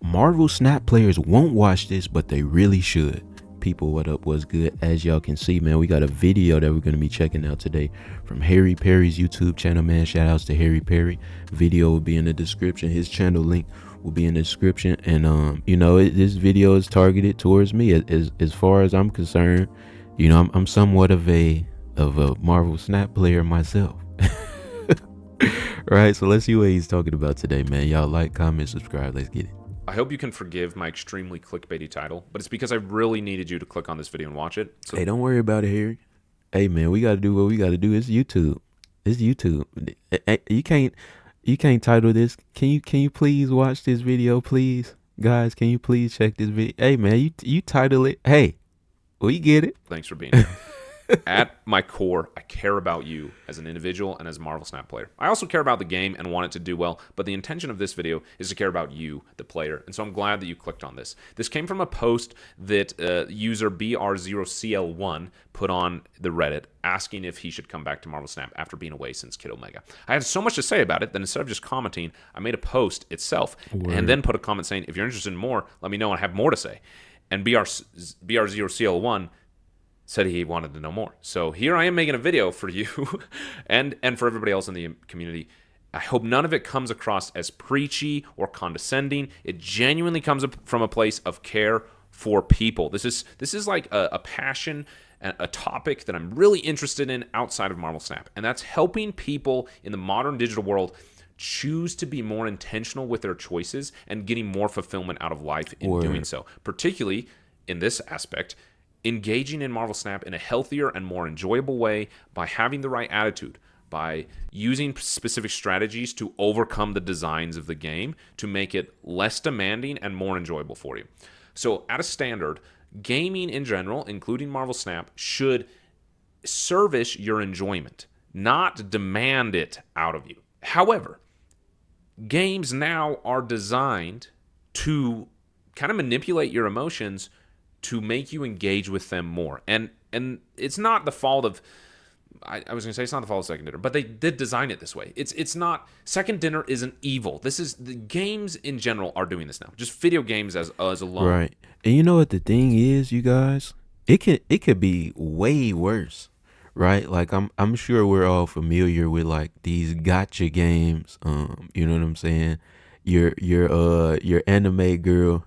Marvel Snap players won't watch this, but they really should. People, what up, what's good? As y'all can see, man, we got a video that we're going to be checking out today from Harry Perry's YouTube channel, man. Shout outs to Harry Perry. Video will be in the description. His channel link will be in the description. And this video is targeted towards me. As far as I'm concerned, I'm somewhat of a Marvel Snap player myself. Right, so let's see what he's talking about today, man. Y'all like, comment, subscribe. Let's get it. I hope you can forgive my extremely clickbaity title, but it's because I really needed you to click on this video and watch it. So, hey, don't worry about it, Harry. Hey, man, we got to do what we got to do. It's YouTube. You can't title this. Can you please watch this video, please? Guys, can you please check this video? Hey, man, you title it. Hey, we get it. Thanks for being here. At my core, I care about you as an individual and as a Marvel Snap player. I also care about the game and want it to do well, but the intention of this video is to care about you, the player, and so I'm glad that you clicked on this. This came from a post that user BR0CL1 put on the Reddit asking if he should come back to Marvel Snap after being away since Kid Omega. I had so much to say about it that instead of just commenting, I made a post itself and then put a comment saying, if you're interested in more, let me know and I have more to say. And BR0CL1 said he wanted to know more. So here I am making a video for you and for everybody else in the community. I hope none of it comes across as preachy or condescending. It genuinely comes from a place of care for people. This is like a passion, a topic that I'm really interested in outside of Marvel Snap, and that's helping people in the modern digital world choose to be more intentional with their choices and getting more fulfillment out of life in doing so. Particularly in this aspect, engaging in Marvel Snap in a healthier and more enjoyable way by having the right attitude, by using specific strategies to overcome the designs of the game to make it less demanding and more enjoyable for you. So at a standard, gaming in general, including Marvel Snap, should service your enjoyment, not demand it out of you. However, games now are designed to kind of manipulate your emotions to make you engage with them more. And it's not the fault of, I was going to say it's not the fault of Second Dinner, but they did design it this way. It's not, Second Dinner isn't evil. This is, the games in general are doing this now. Just video games as alone. Right. And you know what the thing is, you guys? It could be way worse. Right? Like I'm sure we're all familiar with like these gotcha games. You know what I'm saying? Your anime girl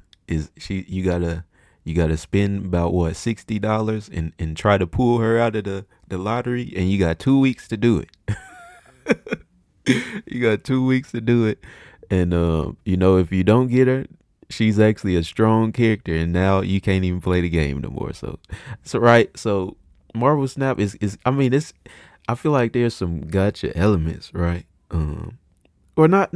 you gotta spend about what $60 and try to pull her out of the lottery, and you got 2 weeks to do it. You got 2 weeks to do it, and if you don't get her, she's actually a strong character, and now you can't even play the game no more. So right. So Marvel Snap is I feel like there's some gotcha elements, right? Or not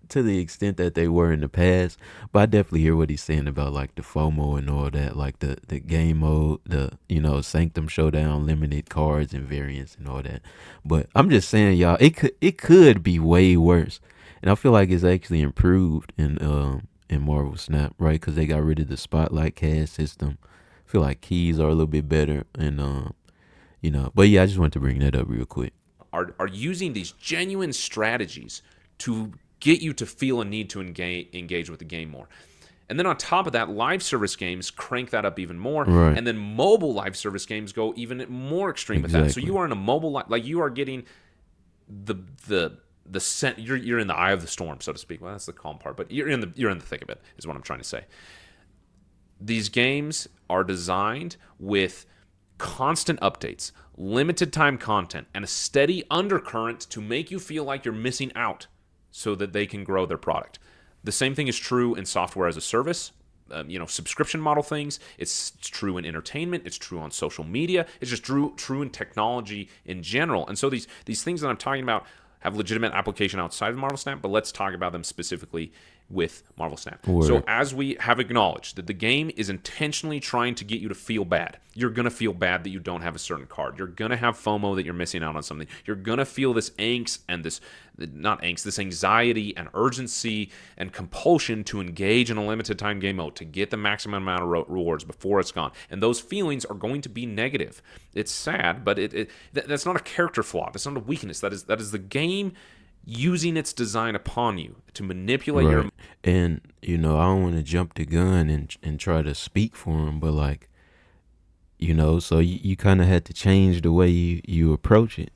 to the extent that they were in the past, but I definitely hear what he's saying about like the FOMO and all that, like the game mode, the Sanctum Showdown, limited cards and variants and all that. But I'm just saying, y'all, it could be way worse, and I feel like it's actually improved in Marvel Snap, right? Because they got rid of the spotlight cast system. I feel like keys are a little bit better, and But yeah, I just wanted to bring that up real quick. Are using these genuine strategies to get you to feel a need to engage with the game more. And then on top of that, live service games crank that up even more. Right. And then mobile live service games go even more extreme with that. So you are in a mobile, like you are getting the you're in the eye of the storm, so to speak. Well, that's the calm part, but you're in the thick of it, is what I'm trying to say. These games are designed with constant updates, limited time content, and a steady undercurrent to make you feel like you're missing out, so that they can grow their product. The same thing is true in software as a service, subscription model things. It's true in entertainment. It's true on social media. It's just true in technology in general. And so these things that I'm talking about have legitimate application outside of Marvel Snap, but let's talk about them specifically with Marvel Snap. Word. So as we have acknowledged that the game is intentionally trying to get you to feel bad. You're going to feel bad that you don't have a certain card. You're going to have FOMO that you're missing out on something. You're going to feel this angst and this anxiety and urgency and compulsion to engage in a limited time game mode to get the maximum amount of rewards before it's gone. And those feelings are going to be negative. It's sad, but that's not a character flaw. That's not a weakness. That is the game using its design upon you to manipulate your. Right. And I don't want to jump the gun and try to speak for him, but like, so you kind of had to change the way you approach it,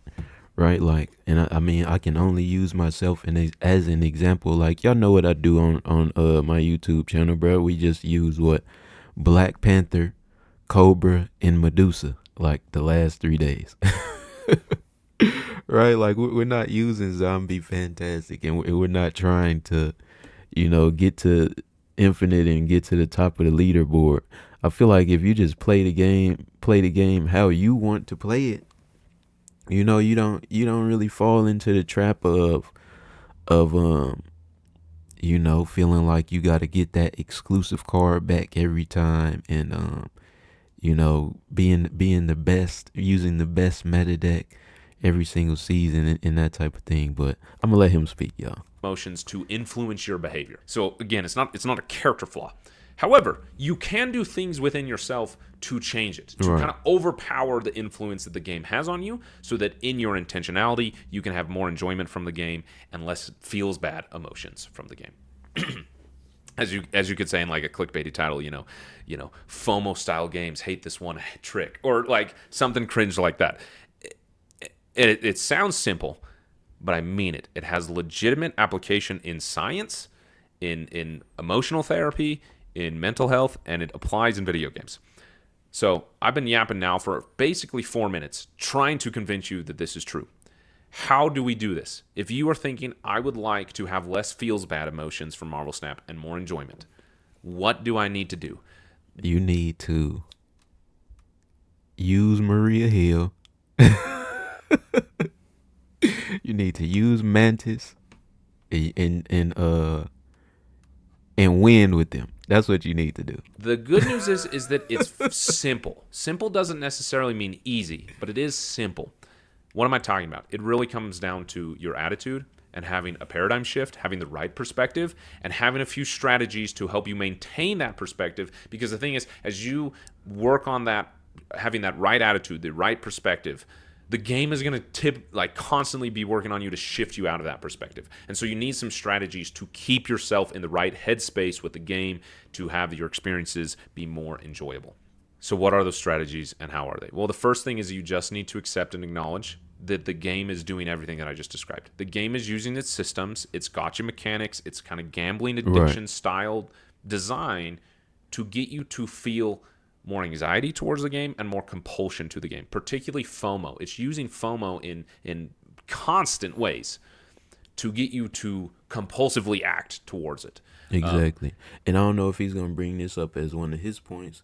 right? Like, and I mean, I can only use myself as an example. Like, y'all know what I do on my YouTube channel, bro. We just use what Black Panther, Cobra, and Medusa like the last 3 days. Right? Like, we're not using Zombie Fantastic, and we're not trying to, get to infinite and get to the top of the leaderboard. I feel like if you just play the game how you want to play it, you don't really fall into the trap of feeling like you got to get that exclusive card back every time, and being the best, using the best meta deck every single season, and that type of thing. But I'm gonna let him speak, y'all. Emotions to influence your behavior. So again, it's not a character flaw. However, you can do things within yourself to change it, to Right. kind of overpower the influence that the game has on you, so that in your intentionality, you can have more enjoyment from the game and less feels bad emotions from the game. As you could say in like a clickbaity title, FOMO style games hate this one trick, or like something cringe like that. It sounds simple, but I mean it. It has legitimate application in science, in emotional therapy, in mental health, and it applies in video games. So I've been yapping now for basically 4 minutes trying to convince you that this is true. How do we do this? If you are thinking, I would like to have less feels bad emotions from Marvel Snap and more enjoyment, what do I need to do? You need to use Maria Hill. You need to use Mantis and win with them. That's what you need to do. The good news is that it's simple. Simple doesn't necessarily mean easy, but it is simple. What am I talking about? It really comes down to your attitude and having a paradigm shift, having the right perspective, and having a few strategies to help you maintain that perspective. Because the thing is, as you work on that, having that right attitude, the right perspective, the game is going to constantly be working on you to shift you out of that perspective. And so you need some strategies to keep yourself in the right headspace with the game to have your experiences be more enjoyable. So what are those strategies and how are they? Well, the first thing is you just need to accept and acknowledge that the game is doing everything that I just described. The game is using its systems, its gotcha mechanics, its kind of gambling addiction style design to get you to feel more anxiety towards the game and more compulsion to the game, particularly FOMO. It's using FOMO in constant ways to get you to compulsively act towards it. Exactly. And I don't know if he's going to bring this up as one of his points.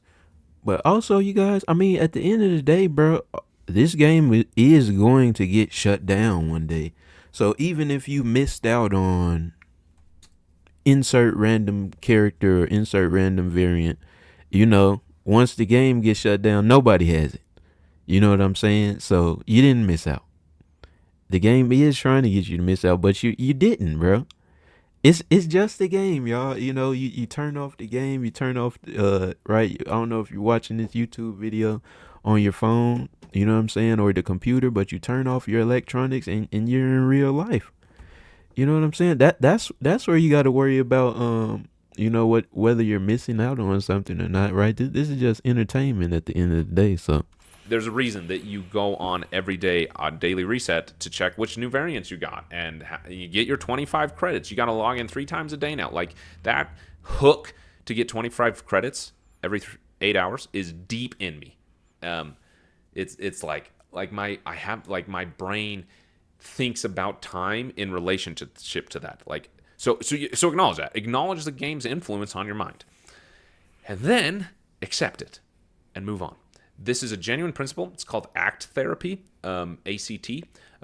But also, you guys, I mean, at the end of the day, bro, this game is going to get shut down one day. So even if you missed out on insert random character or insert random variant, once the game gets shut down, nobody has it. You know what I'm saying? So you didn't miss out. The game is trying to get you to miss out, but you didn't, bro. It's just a game, y'all. You turn off the game, you turn off right. I don't know if you're watching this YouTube video on your phone, you know what I'm saying, or the computer, but you turn off your electronics and you're in real life. You know what I'm saying? That's where you got to worry about whether you're missing out on something or not, right? This is just entertainment at the end of the day. So there's a reason that you go on every day on Daily Reset to check which new variants you got, and you get your 25 credits. You got to log in 3 times a day now. Like, that hook to get 25 credits every 8 hours is deep in me. It's like my brain thinks about time in relationship to that. Like, so acknowledge that. Acknowledge the game's influence on your mind, and then accept it and move on. This is a genuine principle. It's called ACT therapy, ACT.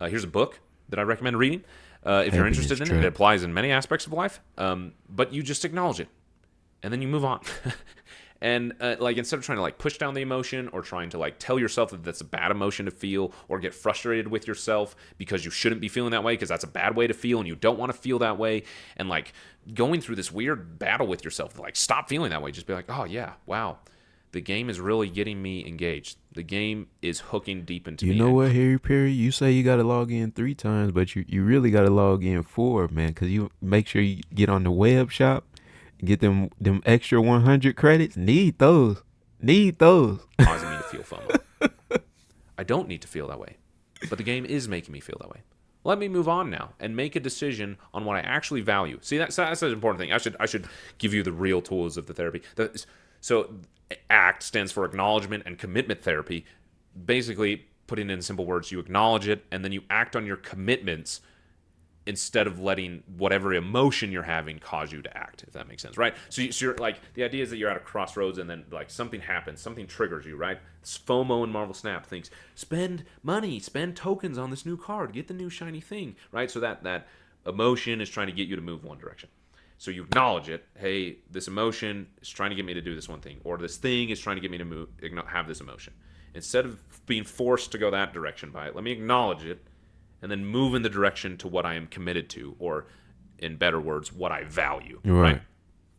Here's a book that I recommend reading if you're interested in it. It applies in many aspects of life, but you just acknowledge it, and then you move on. And instead of trying to push down the emotion or trying to tell yourself that that's a bad emotion to feel, or get frustrated with yourself because you shouldn't be feeling that way because that's a bad way to feel and you don't want to feel that way, and going through this weird battle with yourself, stop feeling that way. Just be like, oh yeah, wow, the game is really getting me engaged. The game is hooking deep into You me. know what, Harry Perry? You say you got to log in 3 times, but you really got to log in 4, man, because you make sure you get on the web shop, get them extra 100 credits. Need those. Need those. Causing me to feel FOMO. I don't need to feel that way, but the game is making me feel that way. Let me move on now and make a decision on what I actually value. See, that's an important thing. I should give you the real tools of the therapy. So ACT stands for acknowledgement and commitment therapy. Basically, putting it in simple words, you acknowledge it and then you act on your commitments instead of letting whatever emotion you're having cause you to act, if that makes sense, right? So you're like, the idea is that you're at a crossroads and then like something happens, something triggers you, right? This FOMO in Marvel Snap thinks, spend money, spend tokens on this new card, get the new shiny thing, right? So that emotion is trying to get you to move one direction. So you acknowledge it. Hey, this emotion is trying to get me to do this one thing, or this thing is trying to get me to have this emotion. Instead of being forced to go that direction by it, let me acknowledge it and then move in the direction to what I am committed to, or in better words, what I value, right?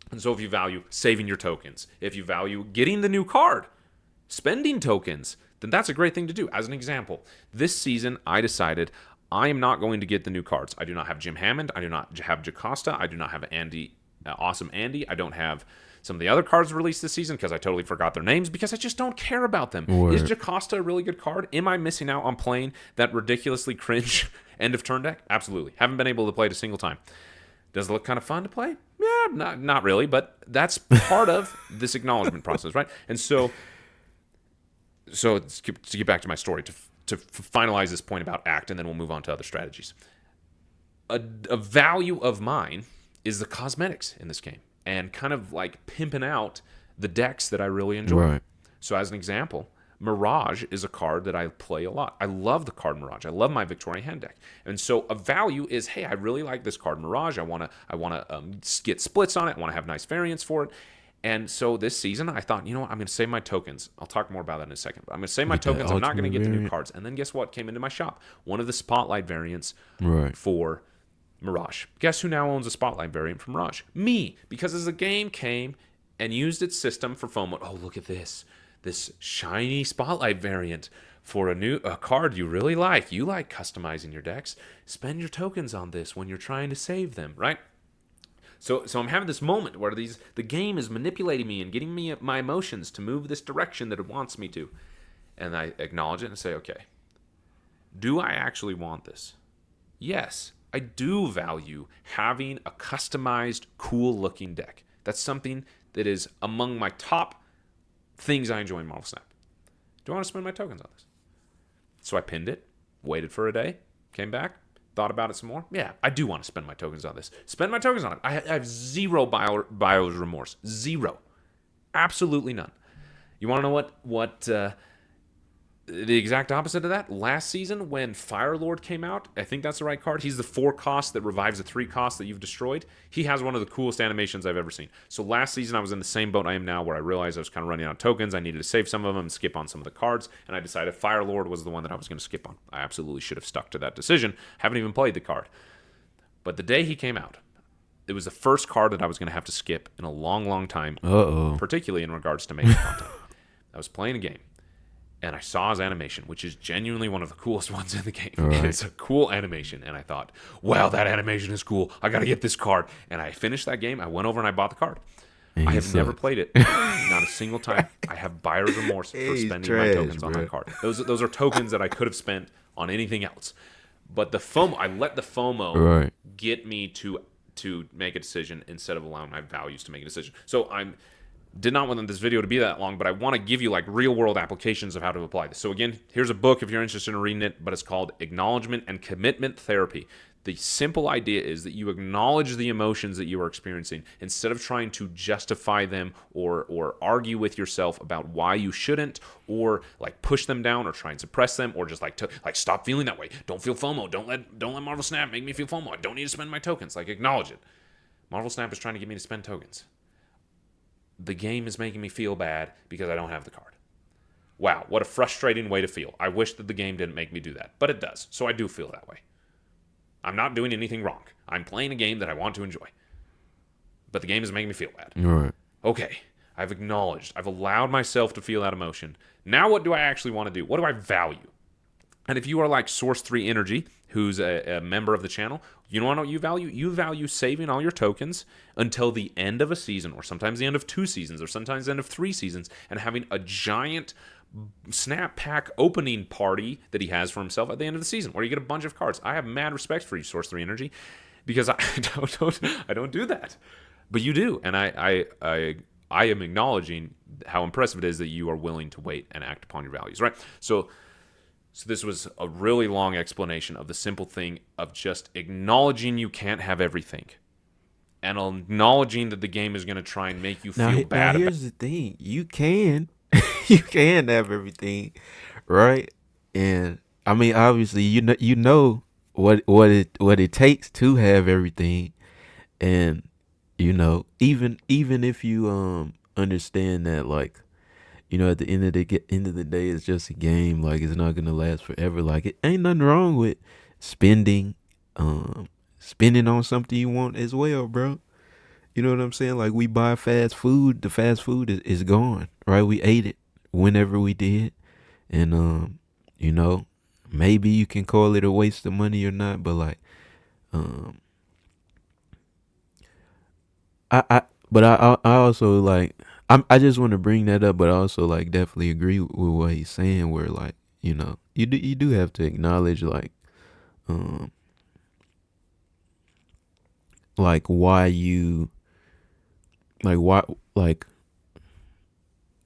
And so if you value saving your tokens, if you value getting the new card, spending tokens, then that's a great thing to do. As an example, this season I decided I am not going to get the new cards. I do not have Jim Hammond. I do not have Jocasta. I do not have Andy, Awesome Andy. I don't have some of the other cards released this season because I totally forgot their names because I just don't care about them. Is Jocasta a really good card? Am I missing out on playing that ridiculously cringe end of turn deck? Absolutely. Haven't been able to play it a single time. Does it look kind of fun to play? Yeah, not really, but that's part of this acknowledgement process, right? And so to get back to my story, to finalize this point about ACT, and then we'll move on to other strategies. A value of mine is the cosmetics in this game and kind of like pimping out the decks that I really enjoy. Right. So as an example, Mirage is a card that I play a lot. I love the card Mirage. I love my Victorian hand deck. And so a value is, hey, I really like this card Mirage. I want to get splits on it. I want to have nice variants for it. And so this season, I thought, you know what? I'm going to save my tokens. I'll talk more about that in a second. But I'm going to save my tokens. I'm not going to get the new cards. And then guess what came into my shop? One of the Spotlight variants for Mirage. Guess who now owns a Spotlight variant from Mirage? Me. Because as the game came and used its system for FOMO, oh, look at this shiny Spotlight variant for a card you really like. You like customizing your decks. Spend your tokens on this when you're trying to save them, right? So I'm having this moment where the game is manipulating me and getting me my emotions to move this direction that it wants me to. And I acknowledge it and say, okay, do I actually want this? Yes, I do value having a customized, cool-looking deck. That's something that is among my top things I enjoy in Marvel Snap. Do I want to spend my tokens on this? So I pinned it, waited for a day, came back, thought about it some more. Yeah, I do want to spend my tokens on this. Spend my tokens on it. I have zero buyer's remorse. Zero. Absolutely none. You want to know what the exact opposite of that? Last season when Firelord came out, I think that's the right card. He's the 4 cost that revives the 3 cost that you've destroyed. He has one of the coolest animations I've ever seen. So last season I was in the same boat I am now where I realized I was kind of running out of tokens. I needed to save some of them and skip on some of the cards. And I decided Firelord was the one that I was going to skip on. I absolutely should have stuck to that decision. Haven't even played the card. But the day he came out, it was the first card that I was going to have to skip in a long, long time. Particularly in regards to making content. I was playing a game. And I saw his animation, which is genuinely one of the coolest ones in the game. Right. It's a cool animation. And I thought, wow, that animation is cool. I got to get this card. And I finished that game. I went over and I bought the card. I have never played it. Not a single time. I have buyer's remorse for spending my tokens on that card. Those are tokens that I could have spent on anything else. But the FOMO, I let the FOMO get me to make a decision instead of allowing my values to make a decision. So did not want this video to be that long, but I want to give you like real world applications of how to apply this. So again, here's a book if you're interested in reading it, but it's called Acknowledgement and Commitment Therapy. The simple idea is that you acknowledge the emotions that you are experiencing instead of trying to justify them or argue with yourself about why you shouldn't, or like push them down or try and suppress them, or just like stop feeling that way. Don't feel FOMO. Don't let Marvel Snap make me feel FOMO. I don't need to spend my tokens. Like, acknowledge it. Marvel Snap is trying to get me to spend tokens. The game is making me feel bad because I don't have the card. Wow, what a frustrating way to feel. I wish that the game didn't make me do that, but it does. So I do feel that way. I'm not doing anything wrong. I'm playing a game that I want to enjoy. But the game is making me feel bad. Right. Okay, I've acknowledged. I've allowed myself to feel that emotion. Now what do I actually want to do? What do I value? And if you are like Source 3 Energy, who's a member of the channel, you know what you value? You value saving all your tokens until the end of a season, or sometimes the end of 2 seasons, or sometimes the end of 3 seasons, and having a giant snap pack opening party that he has for himself at the end of the season, where you get a bunch of cards. I have mad respect for you, Source 3 Energy, because I don't do that. But you do, and I am acknowledging how impressive it is that you are willing to wait and act upon your values, right? So this was a really long explanation of the simple thing of just acknowledging you can't have everything, and acknowledging that the game is going to try and make you feel bad. Now here's the thing: you can, you can have everything, right? And I mean, obviously, you know what it takes to have everything, and even if you understand that, like, at the end of the day, it's just a game. Like, it's not gonna last forever. Like, it ain't nothing wrong with spending, spending on something you want as well, bro. You know what I'm saying? Like, we buy fast food. The fast food is gone, right? We ate it whenever we did, and maybe you can call it a waste of money or not, but like, um, I also like. I just want to bring that up, but I also like definitely agree with what he's saying. Where, like, you do have to acknowledge, um like why you like why like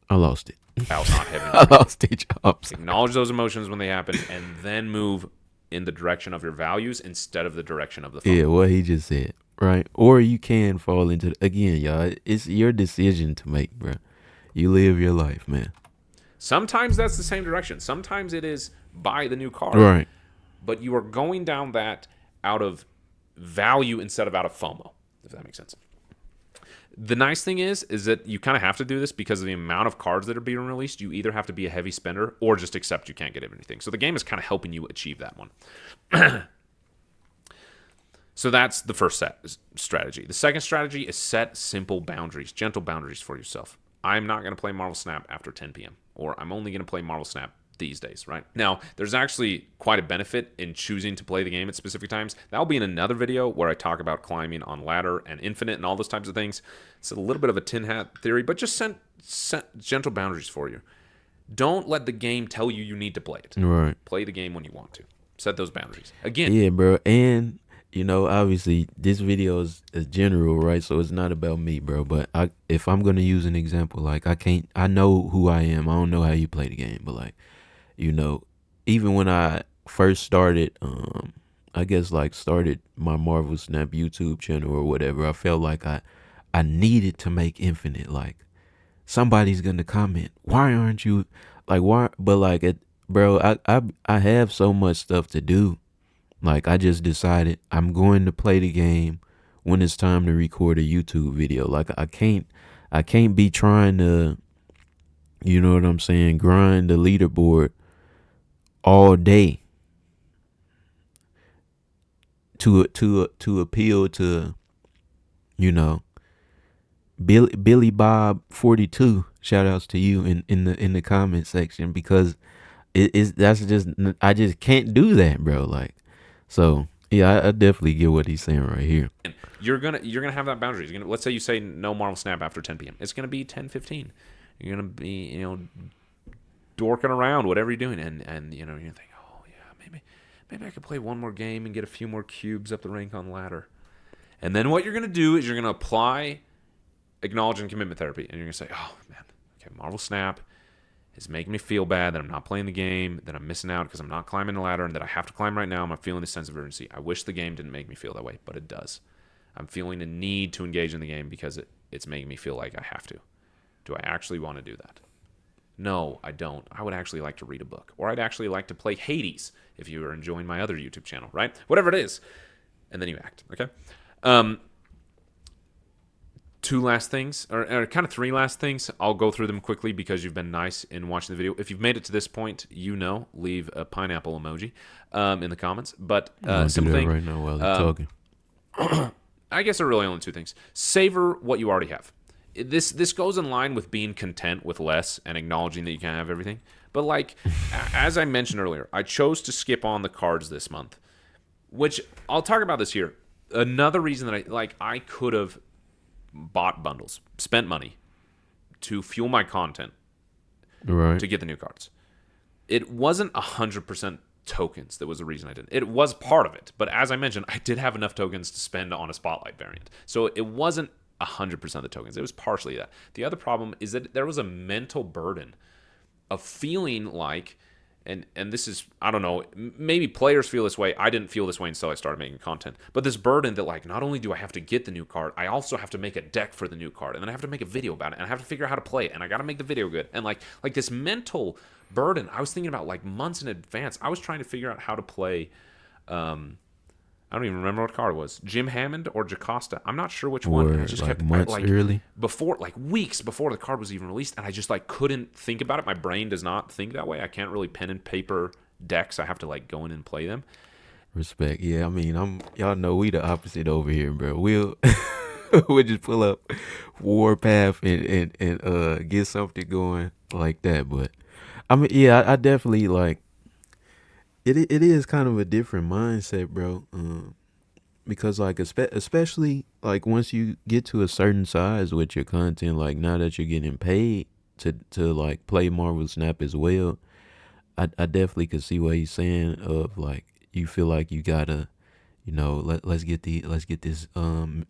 I lost it. About not having I lost it. Jobs. Acknowledge those emotions when they happen, and then move in the direction of your values instead of the direction of the phone. Yeah, what he just said, right? Or you can fall into again, y'all. It's your decision to make, bro. You live your life, man. Sometimes that's the same direction. Sometimes it is buy the new car. Right. But you are going down that out of value instead of out of FOMO, if that makes sense. The nice thing is that you kind of have to do this because of the amount of cards that are being released. You either have to be a heavy spender or just accept you can't get anything. So the game is kind of helping you achieve that one. So that's the first strategy. The second strategy is set simple boundaries, gentle boundaries for yourself. I'm not going to play Marvel Snap after 10 p.m. or I'm only going to play Marvel Snap these days, right? Now, there's actually quite a benefit in choosing to play the game at specific times. That'll be in another video where I talk about climbing on ladder and infinite and all those types of things. It's a little bit of a tin hat theory, but just set gentle boundaries for you. Don't let the game tell you need to play it. Right. Play the game when you want to. Set those boundaries. Again. Yeah, bro. And obviously this video is general, right? So it's not about me, bro. But if I'm gonna use an example, like, I know who I am. I don't know how you play the game, but like, even when I first started, I guess like started my Marvel Snap YouTube channel or whatever, I felt like I needed to make infinite. Like, somebody's gonna comment, why aren't you like why? But like, bro, I have so much stuff to do. Like, I just decided I'm going to play the game when it's time to record a YouTube video. Like, I can't be trying to, you know what I'm saying, grind the leaderboard all day to appeal to, Billy Bob 42. Shout outs to you in the comment section, because I just can't do that, bro. Like, so yeah, I definitely get what he's saying right here. You're gonna have that boundary. Let's say you say no Marvel Snap after 10 p.m. It's gonna be 10:15. You're gonna be dorking around, whatever you're doing, and you're gonna think, oh yeah, maybe I could play one more game and get a few more cubes up the rank on ladder. And then what you're gonna do is you're gonna apply acknowledge and commitment therapy, and you're gonna say, oh man, okay, Marvel Snap is making me feel bad that I'm not playing the game, that I'm missing out because I'm not climbing the ladder, and that I have to climb right now. I'm feeling this sense of urgency. I wish the game didn't make me feel that way, but it does. I'm feeling a need to engage in the game because it's making me feel like I have to. Do I actually want to do that? No, I don't. I would actually like to read a book, or I'd actually like to play Hades if you are enjoying my other YouTube channel, right? Whatever it is. And then you act, okay? Two last things, or kind of three last things. I'll go through them quickly because you've been nice in watching the video. If you've made it to this point, leave a pineapple emoji in the comments. But simple thing right now while you're talking. I guess there are really only two things. Savor what you already have. this goes in line with being content with less and acknowledging that you can't have everything. But like as I mentioned earlier, I chose to skip on the cards this month, which I'll talk about this here. Another reason that I could have bought bundles, spent money to fuel my content Right. to get the new cards. It wasn't 100% tokens that was the reason I didn't. It was part of it, but as I mentioned, I did have enough tokens to spend on a Spotlight variant. So it wasn't 100% of the tokens. It was partially that. The other problem is that there was a mental burden of feeling like, and this is, I don't know, maybe players feel this way. I didn't feel this way until I started making content. But this burden that like, not only do I have to get the new card, I also have to make a deck for the new card, and then I have to make a video about it, and I have to figure out how to play it, and I got to make the video good. And like this mental burden, I was thinking about like months in advance. I was trying to figure out how to play, I don't even remember what card it was, Jim Hammond or Jocasta. I'm not sure which one. And I Word, just like kept months early. before, like weeks before the card was even released, and I just like couldn't think about it. My brain does not think that way. I can't really pen and paper decks. I have to like go in and play them. Respect. Yeah, I mean, y'all know we the opposite over here, bro. We'll we'll just pull up Warpath and get something going like that. But I mean, yeah, I definitely like it is kind of a different mindset, bro. Because like especially like once you get to a certain size with your content, like now that you're getting paid to like play Marvel Snap as well, I definitely could see what he's saying of like you feel like you gotta, let's get this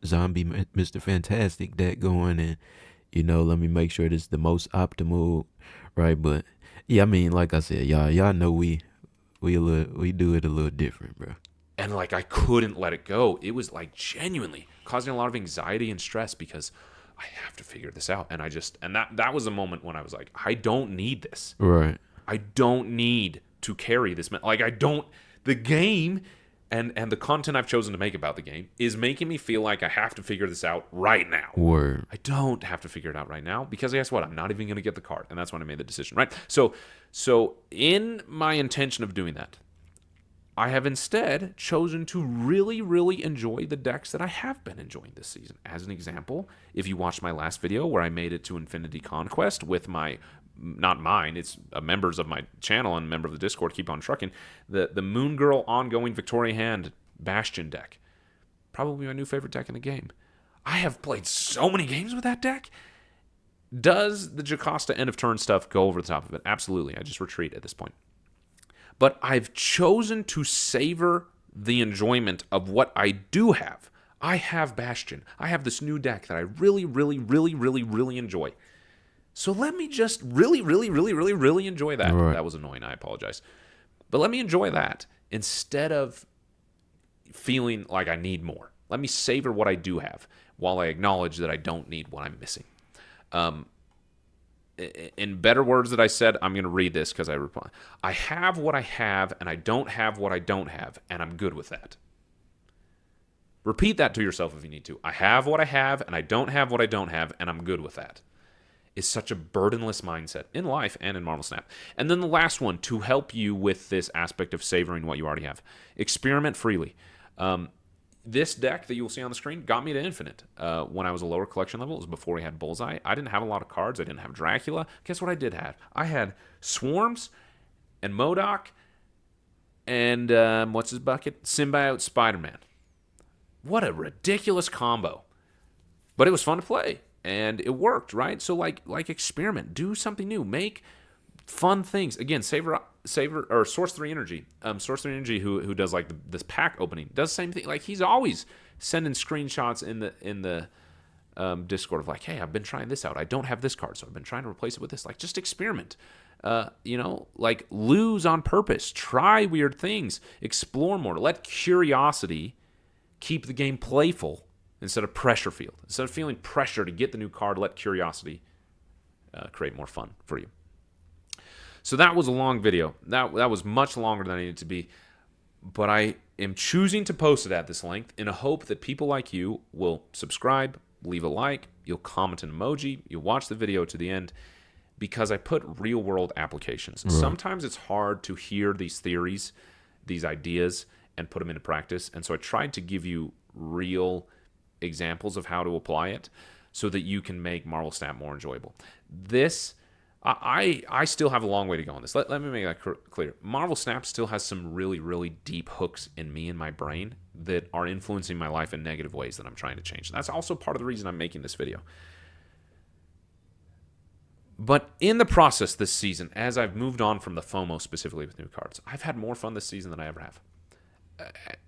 zombie Mr. Fantastic deck going, and let me make sure this is the most optimal, right? But yeah, I mean, like I said, y'all know we do it a little different, bro. And like I couldn't let it go. It was like genuinely causing a lot of anxiety and stress because I have to figure this out. And that was a moment when I was like, I don't need this. Right. I don't need to carry this. Like the game and the content I've chosen to make about the game is making me feel like I have to figure this out right now. Word. I don't have to figure it out right now because guess what? I'm not even going to get the card. And that's when I made the decision, right? So in my intention of doing that, I have instead chosen to really, really enjoy the decks that I have been enjoying this season. As an example, if you watched my last video where I made it to Infinity Conquest with not mine, it's members of my channel and member of the Discord, Keep On Trucking, the Moon Girl ongoing Victoria Hand Bastion deck. Probably my new favorite deck in the game. I have played so many games with that deck. Does the Jocasta end of turn stuff go over the top of it? Absolutely. I just retreat at this point. But I've chosen to savor the enjoyment of what I do have. I have Bastion. I have this new deck that I really, really, really, really, really enjoy. So let me just really, really, really, really, really enjoy that. Right. That was annoying. I apologize. But let me enjoy that instead of feeling like I need more. Let me savor what I do have while I acknowledge that I don't need what I'm missing. In better words that I said, I'm going to read this because I reply. I have what I have, and I don't have what I don't have, and I'm good with that. Repeat that to yourself if you need to. I have what I have, and I don't have what I don't have, and I'm good with that. Is such a burdenless mindset in life and in Marvel Snap. And then the last one, to help you with this aspect of savoring what you already have. Experiment freely. This deck that you'll see on the screen got me to Infinite when I was a lower collection level. It was before we had Bullseye. I didn't have a lot of cards. I didn't have Dracula. Guess what I did have? I had Swarms and MODOK and, what's his bucket? Symbiote Spider-Man. What a ridiculous combo. But it was fun to play. And it worked, right? So like experiment. Do something new. Make fun things. Again, savor or Source 3 Energy. Source 3 Energy who does like this pack opening does the same thing. Like he's always sending screenshots in the Discord of like, hey, I've been trying this out. I don't have this card, so I've been trying to replace it with this. Like just experiment. Like lose on purpose. Try weird things. Explore more. Let curiosity keep the game playful instead of pressure field. Instead of feeling pressure to get the new card, let curiosity create more fun for you. So that was a long video. That was much longer than I needed to be. But I am choosing to post it at this length in a hope that people like you will subscribe, leave a like, you'll comment an emoji, you'll watch the video to the end, because I put real-world applications. Right. Sometimes it's hard to hear these theories, these ideas, and put them into practice. And so I tried to give you real examples of how to apply it. so that you can make Marvel Snap more enjoyable. This, I still have a long way to go on this. Let me make that clear. Marvel Snap still has some really, really deep hooks in me and my brain that are influencing my life in negative ways that I'm trying to change. That's also part of the reason I'm making this video. But in the process this season, as I've moved on from the FOMO specifically with new cards, I've had more fun this season than I ever have.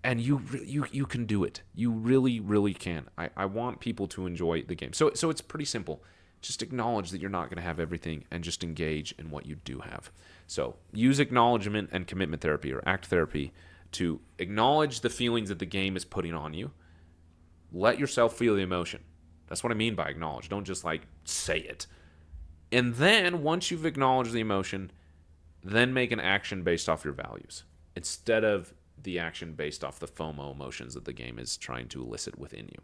And you can do it. You really, really can. I want people to enjoy the game. So it's pretty simple. Just acknowledge that you're not going to have everything and just engage in what you do have. So use acknowledgement and commitment therapy or ACT therapy to acknowledge the feelings that the game is putting on you. Let yourself feel the emotion. That's what I mean by acknowledge. Don't just like say it. And then once you've acknowledged the emotion, then make an action based off your values instead of the action based off the FOMO emotions that the game is trying to elicit within you.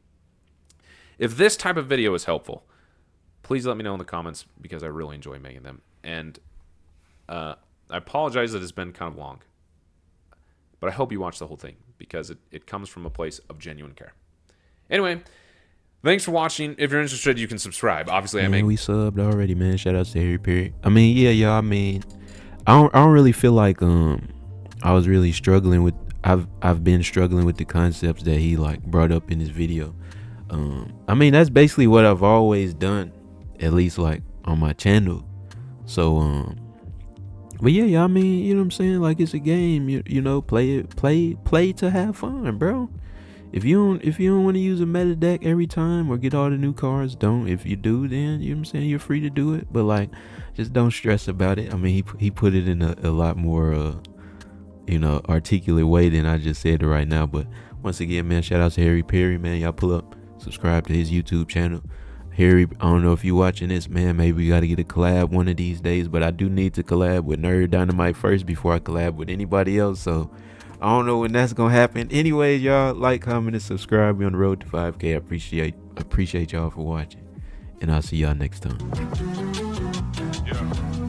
If this type of video is helpful, please let me know in the comments because I really enjoy making them. And I apologize that it's been kind of long, but I hope you watch the whole thing because it comes from a place of genuine care. Anyway, thanks for watching. If you're interested, you can subscribe. Obviously, we subbed already, man. Shout out to Harry Perry. I mean, yeah, y'all. I mean, I don't really feel like I was really struggling with. I've been struggling with the concepts that he like brought up in his video. I mean, that's basically what I've always done, at least like on my channel. So but yeah, I mean, you know what I'm saying? Like, it's a game. You know, play to have fun, bro. If you don't want to use a meta deck every time or get all the new cards, don't. If you do, then you know what I'm saying, you're free to do it. But like, just don't stress about it. I mean, he put it in a lot more articulate way than I just said it right now. But once again, man, shout out to Harry Perry, man. Y'all pull up, subscribe to his YouTube channel. Harry, I don't know if you're watching this, man. Maybe we got to get a collab one of these days, but I do need to collab with Nerd Dynamite first before I collab with anybody else. So I don't know when that's gonna happen. Anyways, y'all, like, comment, and subscribe. We're on the road to 5K. I appreciate y'all for watching, and I'll see y'all next time. Yeah.